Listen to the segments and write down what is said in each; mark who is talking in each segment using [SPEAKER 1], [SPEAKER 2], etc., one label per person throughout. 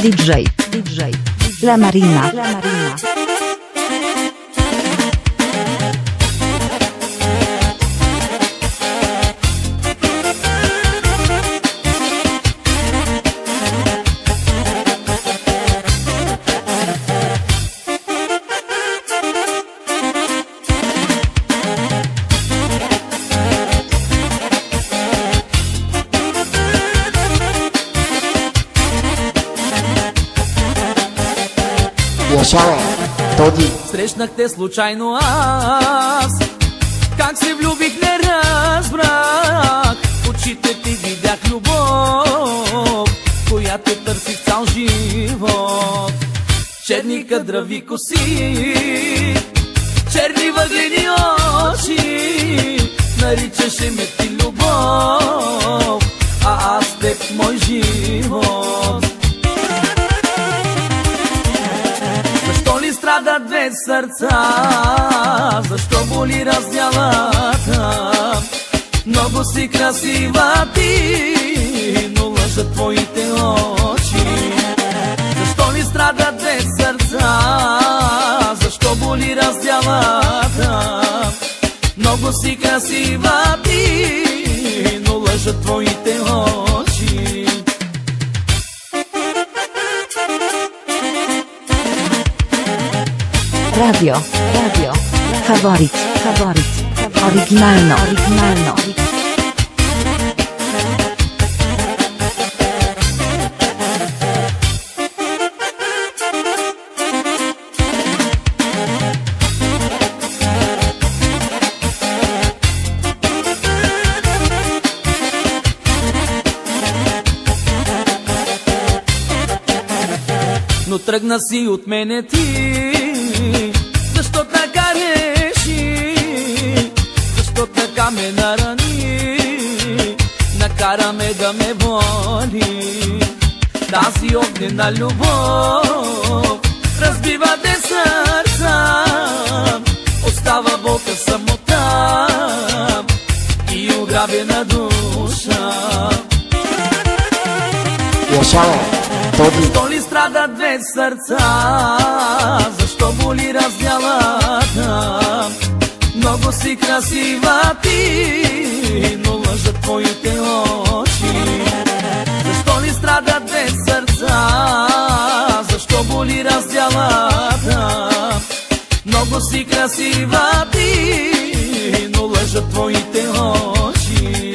[SPEAKER 1] DJ La Marina.
[SPEAKER 2] Срещнах те случайно аз, как се влюбих не разбрах. В очите ти видях любов, която търсих цял живот. Черни кадрави коси, черни въглени очи, наричаше ме ти любов, а аз теб мой живот. Страдат две сърца, защо боли раздялата? Много си красива ти, но лъжат твоите очи. Защо ли страдат две сърца, защо боли раздялата? Много си красива ти, но лъжат твоите очи.
[SPEAKER 1] Radio, Favorit, oryginalno.
[SPEAKER 2] Но тръгна си от мене ти, защо така реши, защо така ме нарани, накара ме да ме боли. Тази огнена любов разбива де сърца, остава болка самота и ограбена душа. Защо ли страдат две сърца, защо боли раздялата? Много си красива ти, но лъжат твоите очи. Защо ли страдат две сърца, защо боли раздялата? Много си красива ти, но лъжат твоите очи.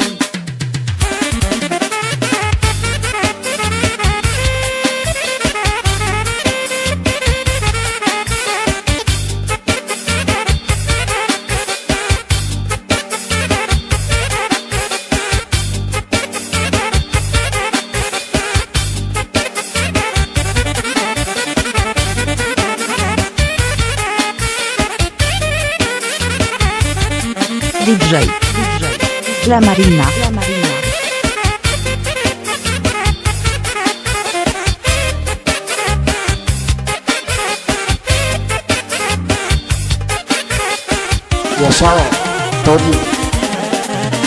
[SPEAKER 1] DJ La Marina.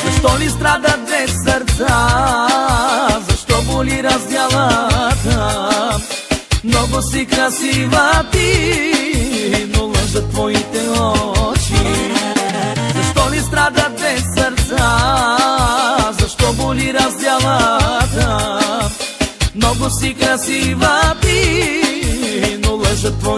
[SPEAKER 2] Защо ли страдат две сърца, защо боли раздялата? Много си красива ти, но лъжат твоите очи. Защо ли страдат две сърца, защо боли раздялата? Много си красива ти, но лъжат твоите очи.